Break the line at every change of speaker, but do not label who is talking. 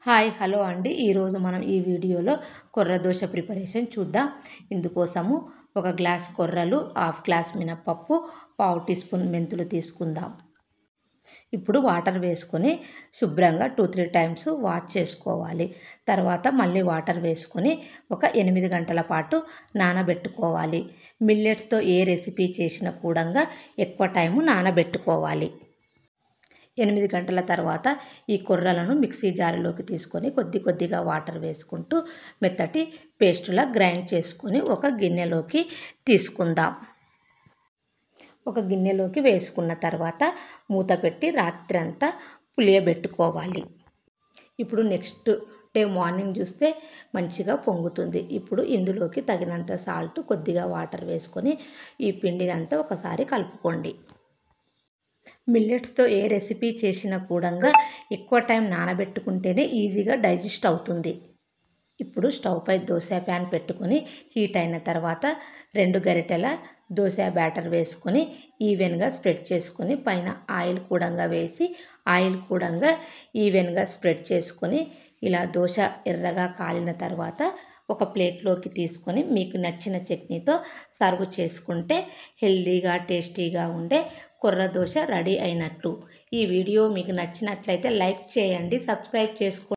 Hi hello అండి. ఈరోజు మనం ఈ వీడియోలో కొర్ర దోశ ప్రిపరేషన్ చూద్దాం. ఇందుకోసము ఒక గ్లాస్ కొర్రలు, హాఫ్ గ్లాస్ మినపప్పు, పావు టీ స్పూన్ మెంతులు తీసుకుందాం. ఇప్పుడు వాటర్ వేసుకొని శుభ్రంగా 2-3 టైమ్స్ వాష్ చేసుకోవాలి. తర్వాత మళ్ళీ వాటర్ వేసుకొని ఒక 8 గంటల పాటు నానబెట్టుకోవాలి. మిల్లెట్స్తో ఏ రెసిపీ చేసినా కూడా ఎక్కువ టైము నానబెట్టుకోవాలి. 8 గంటల తర్వాత ఈ కొర్రలను మిక్సీ జారులోకి తీసుకొని కొద్దిగా వాటర్ వేసుకుంటూ మెత్తటి పేస్టులా గ్రైండ్ చేసుకొని ఒక గిన్నెలోకి తీసుకుందాం. ఒక గిన్నెలోకి వేసుకున్న తర్వాత మూత పెట్టి రాత్రంతా పులియబెట్టుకోవాలి. ఇప్పుడు నెక్స్ట్ డే మార్నింగ్ చూస్తే మంచిగా పొంగుతుంది. ఇప్పుడు ఇందులోకి తగినంత సాల్ట్, కొద్దిగా వాటర్ వేసుకొని ఈ పిండిని అంతా ఒకసారి కలుపుకోండి. మిల్లెట్స్తో ఏ రెసిపీ చేసినా కూడా ఎక్కువ టైం నానబెట్టుకుంటేనే ఈజీగా డైజెస్ట్ అవుతుంది. ఇప్పుడు స్టవ్ పై దోశ ప్యాన్ పెట్టుకొని హీట్ అయిన తర్వాత 2 గరిటెల దోశ బ్యాటర్ వేసుకొని ఈవెన్గా స్ప్రెడ్ చేసుకొని పైన ఆయిల్ కూడా వేసి ఆయిల్ కూడా ఈవెన్గా స్ప్రెడ్ చేసుకొని ఇలా దోశ ఎర్రగా కాలిన తర్వాత ఒక ప్లేట్లోకి తీసుకొని మీకు నచ్చిన చట్నీతో సర్వ్ చేసుకుంటే హెల్తీగా టేస్టీగా ఉండే కొర్ర దోశ రెడీ అయినట్లు. ఈ వీడియో మీకు నచ్చినట్లయితే లైక్ చేయండి, సబ్స్క్రైబ్ చేసుకోండి.